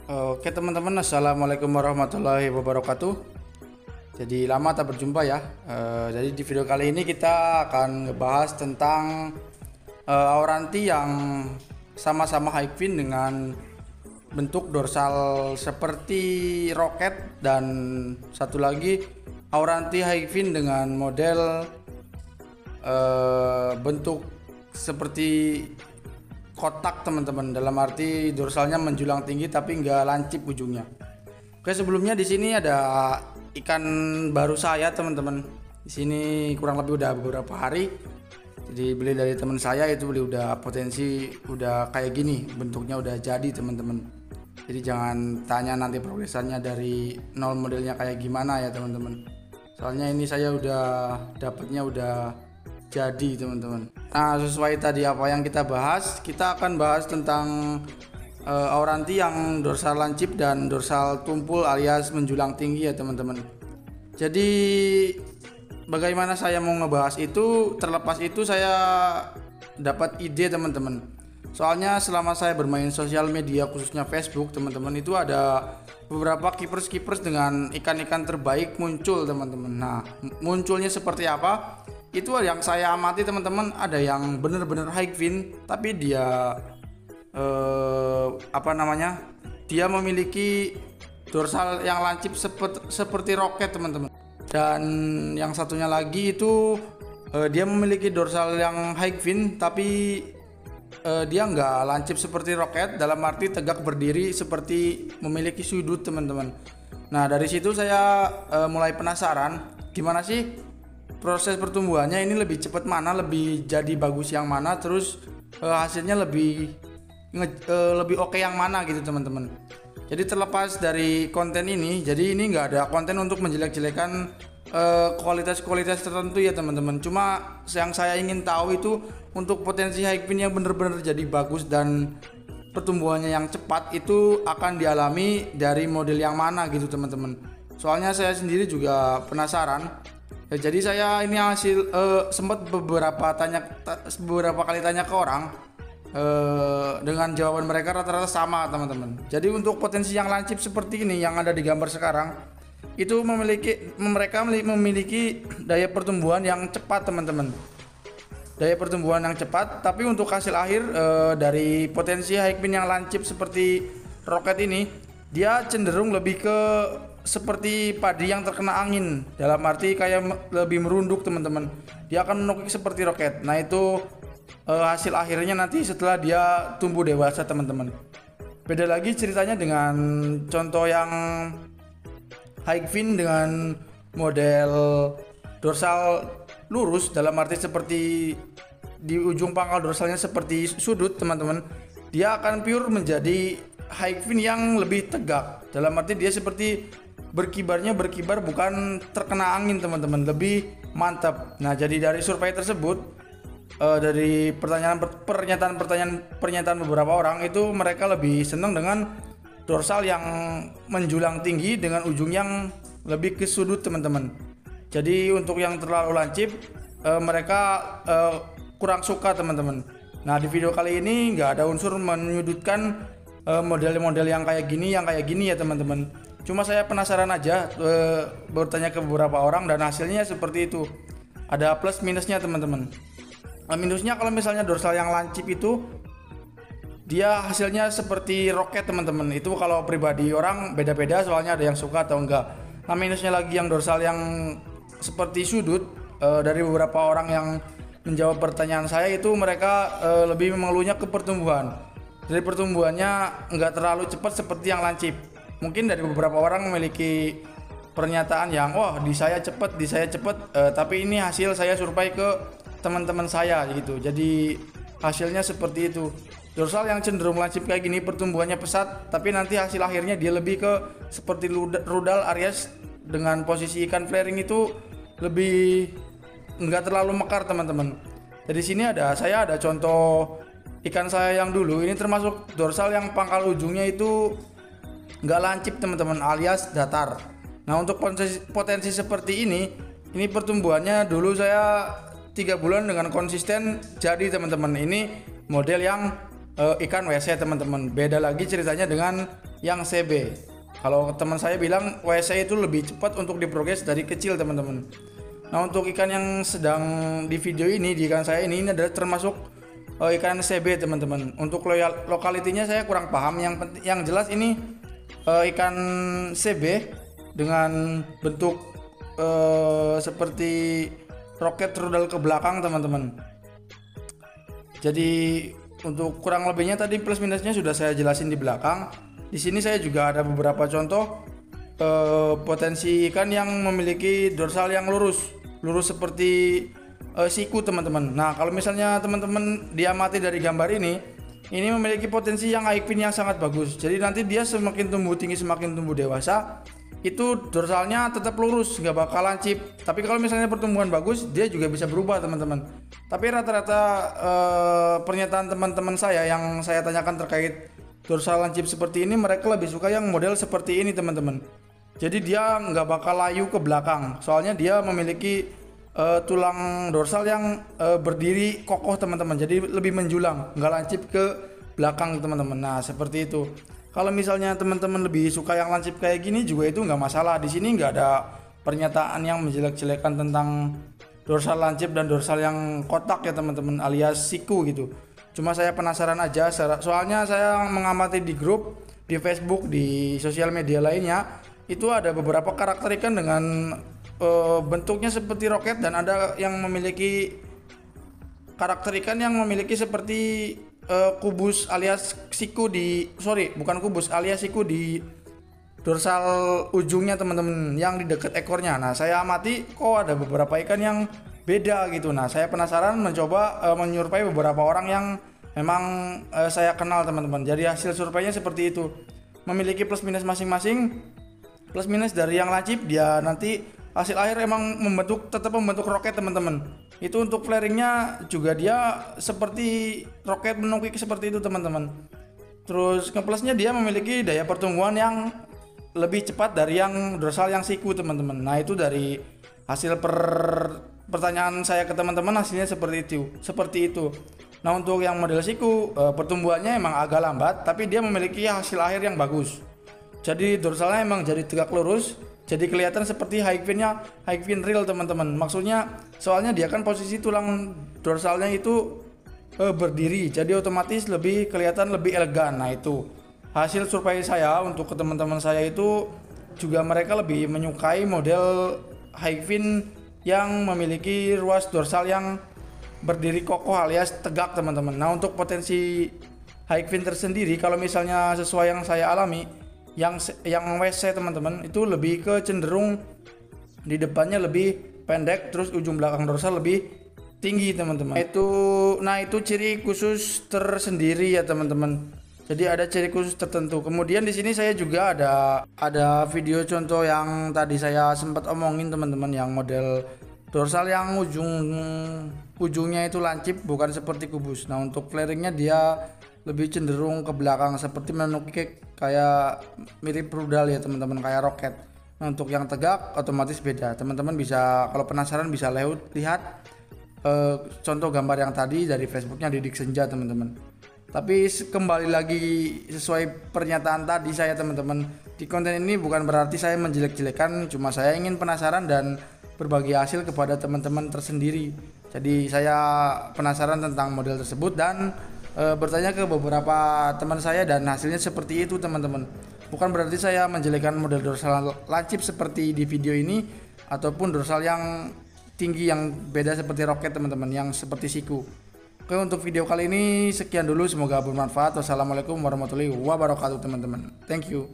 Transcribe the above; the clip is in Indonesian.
Oke teman-teman, assalamualaikum warahmatullahi wabarakatuh. Jadi lama tak berjumpa ya. Jadi di video kali ini kita akan ngebahas tentang auranti yang sama-sama high fin dengan bentuk dorsal seperti roket, dan satu lagi auranti high fin dengan model bentuk seperti kotak teman-teman, dalam arti dorsalnya menjulang tinggi tapi nggak lancip ujungnya. Oke, sebelumnya di sini ada ikan baru saya teman-teman. Di sini kurang lebih udah beberapa hari. Jadi beli dari teman saya, itu beli udah potensi udah kayak gini, bentuknya udah jadi teman-teman. Jadi jangan tanya nanti progresannya dari nol modelnya kayak gimana ya teman-teman. Soalnya ini saya udah dapatnya udah jadi teman-teman. Nah, sesuai tadi apa yang kita bahas, kita akan bahas tentang auranti yang dorsal lancip dan dorsal tumpul alias menjulang tinggi ya teman-teman. Jadi bagaimana saya mau ngebahas itu, terlepas itu saya dapat ide teman-teman. Soalnya selama saya bermain sosial media khususnya Facebook teman-teman, itu ada beberapa keepers dengan ikan-ikan terbaik muncul teman-teman. Nah, munculnya seperti apa? Itu yang saya amati teman-teman, ada yang bener-bener high fin tapi dia dia memiliki dorsal yang lancip seperti roket teman-teman. Dan yang satunya lagi itu dia memiliki dorsal yang high fin tapi dia nggak lancip seperti roket, dalam arti tegak berdiri seperti memiliki sudut teman-teman. Nah, dari situ saya mulai penasaran gimana sih proses pertumbuhannya, ini lebih cepat mana, lebih jadi bagus yang mana, terus hasilnya lebih oke yang mana gitu teman-teman. Jadi terlepas dari konten ini, jadi ini nggak ada konten untuk menjelek-jelekan kualitas-kualitas tertentu ya teman-teman. Cuma yang saya ingin tahu itu untuk potensi high fin yang bener-bener jadi bagus dan pertumbuhannya yang cepat itu akan dialami dari model yang mana gitu teman-teman. Soalnya saya sendiri juga penasaran. Ya, jadi saya ini sempat beberapa kali tanya ke orang, dengan jawaban mereka rata-rata sama teman-teman. Jadi untuk potensi yang lancip seperti ini yang ada di gambar sekarang, itu mereka memiliki daya pertumbuhan yang cepat teman-teman. Daya pertumbuhan yang cepat, tapi untuk hasil akhir dari potensi high fin yang lancip seperti roket ini, dia cenderung lebih ke seperti padi yang terkena angin, dalam arti kayak lebih merunduk teman-teman. Dia akan menukik seperti roket. Nah, itu hasil akhirnya nanti setelah dia tumbuh dewasa teman-teman. Beda lagi ceritanya dengan contoh yang high fin dengan model dorsal lurus, dalam arti seperti di ujung pangkal dorsalnya seperti sudut teman-teman. Dia akan pure menjadi high fin yang lebih tegak, dalam arti dia seperti berkibar bukan terkena angin teman-teman, lebih mantap. Nah, jadi dari survei tersebut, dari pernyataan beberapa orang itu, mereka lebih senang dengan dorsal yang menjulang tinggi dengan ujung yang lebih ke sudut teman-teman. Jadi untuk yang terlalu lancip mereka kurang suka teman-teman. Nah, di video kali ini nggak ada unsur menyudutkan model-model yang kayak gini ya teman-teman. Cuma saya penasaran aja, bertanya ke beberapa orang dan hasilnya seperti itu. Ada plus minusnya teman-teman. Minusnya kalau misalnya dorsal yang lancip itu dia hasilnya seperti roket teman-teman. Itu kalau pribadi orang beda-beda, soalnya ada yang suka atau enggak. Nah, minusnya lagi yang dorsal yang seperti sudut, dari beberapa orang yang menjawab pertanyaan saya itu mereka lebih mengeluhnya ke pertumbuhan. Dari pertumbuhannya enggak terlalu cepat seperti yang lancip. Mungkin dari beberapa orang memiliki pernyataan yang di saya cepat, tapi ini hasil saya survei ke teman-teman saya gitu. Jadi hasilnya seperti itu. Dorsal yang cenderung lancip kayak gini pertumbuhannya pesat, tapi nanti hasil akhirnya dia lebih ke seperti rudal Aries dengan posisi ikan flaring itu lebih enggak terlalu mekar teman-teman. Jadi sini saya ada contoh ikan saya yang dulu, ini termasuk dorsal yang pangkal ujungnya itu nggak lancip teman-teman, alias datar. Nah, untuk potensi seperti ini pertumbuhannya dulu saya 3 bulan dengan konsisten jadi teman-teman. Ini model yang ikan WC teman-teman. Beda lagi ceritanya dengan yang CB. Kalau teman saya bilang WC itu lebih cepat untuk diprogres dari kecil teman-teman. Nah untuk ikan yang sedang di video ini, di ikan saya ini adalah termasuk ikan CB teman-teman. Untuk lokalitinya saya kurang paham. Yang jelas ini ikan CB dengan bentuk seperti roket rudal ke belakang teman-teman. Jadi untuk kurang lebihnya tadi plus minusnya sudah saya jelasin di belakang. Di sini saya juga ada beberapa contoh potensi ikan yang memiliki dorsal yang lurus seperti siku teman-teman. Nah kalau misalnya teman-teman diamati dari gambar ini memiliki potensi yang high fin yang sangat bagus. Jadi nanti dia semakin tumbuh tinggi, semakin tumbuh dewasa, itu dorsalnya tetap lurus, nggak bakal lancip. Tapi kalau misalnya pertumbuhan bagus, dia juga bisa berubah teman-teman. Tapi rata-rata pernyataan teman-teman saya yang saya tanyakan terkait dorsal lancip seperti ini, mereka lebih suka yang model seperti ini teman-teman. Jadi dia nggak bakal layu ke belakang, soalnya dia memiliki tulang dorsal yang berdiri kokoh teman-teman. Jadi lebih menjulang, nggak lancip ke belakang teman-teman. Nah seperti itu. Kalau misalnya teman-teman lebih suka yang lancip kayak gini juga itu nggak masalah. Di sini nggak ada pernyataan yang menjelek-jelekan tentang dorsal lancip dan dorsal yang kotak ya teman-teman, alias siku gitu. Cuma saya penasaran aja, soalnya saya mengamati di grup, di Facebook, di sosial media lainnya, itu ada beberapa karakter ikan dengan bentuknya seperti roket, dan ada yang memiliki karakter ikan yang memiliki seperti kubus alias siku alias siku di dorsal ujungnya teman-teman, yang di dekat ekornya. Nah saya amati kok ada beberapa ikan yang beda gitu. Nah saya penasaran mencoba menyurvei beberapa orang yang memang saya kenal teman-teman. Jadi hasil surveinya seperti itu, memiliki plus minus masing-masing. Plus minus dari yang lancip, dia nanti hasil akhir emang tetap membentuk roket teman-teman. Itu untuk flaringnya juga dia seperti roket menukik seperti itu teman-teman. Terus keplusnya dia memiliki daya pertumbuhan yang lebih cepat dari yang dorsal yang siku teman-teman. Nah itu dari hasil pertanyaan saya ke teman-teman, hasilnya seperti itu. Nah untuk yang model siku pertumbuhannya emang agak lambat, tapi dia memiliki hasil akhir yang bagus. Jadi dorsalnya emang jadi tegak lurus, jadi kelihatan seperti high fin real teman-teman. Maksudnya soalnya dia kan posisi tulang dorsalnya itu berdiri, jadi otomatis lebih kelihatan lebih elegan. Nah itu hasil survei saya untuk ke teman-teman saya, itu juga mereka lebih menyukai model high fin yang memiliki ruas dorsal yang berdiri kokoh alias tegak teman-teman. Nah untuk potensi high fin tersendiri, kalau misalnya sesuai yang saya alami, yang WC teman-teman itu lebih ke cenderung di depannya lebih pendek, terus ujung belakang dorsal lebih tinggi teman-teman. Itu ciri khusus tersendiri ya teman-teman. Jadi ada ciri khusus tertentu. Kemudian di sini saya juga ada video contoh yang tadi saya sempat omongin teman-teman, yang model dorsal yang ujungnya itu lancip, bukan seperti kubus. Nah untuk flaringnya dia lebih cenderung ke belakang seperti menukik, kayak mirip rudal ya teman-teman, kayak roket. Nah untuk yang tegak otomatis beda. Teman-teman bisa, kalau penasaran bisa lihat contoh gambar yang tadi dari Facebooknya Didik Senja teman-teman. Tapi kembali lagi sesuai pernyataan tadi saya teman-teman, di konten ini bukan berarti saya menjelek-jelekan, cuma saya ingin penasaran dan berbagi hasil kepada teman-teman tersendiri. Jadi saya penasaran tentang model tersebut dan bertanya ke beberapa teman saya, dan hasilnya seperti itu teman-teman. Bukan berarti saya menjelekkan model dorsal lancip seperti di video ini, ataupun dorsal yang tinggi yang beda seperti roket teman-teman, yang seperti siku. Oke, untuk video kali ini sekian dulu, semoga bermanfaat. Wassalamualaikum warahmatullahi wabarakatuh teman-teman. Thank you.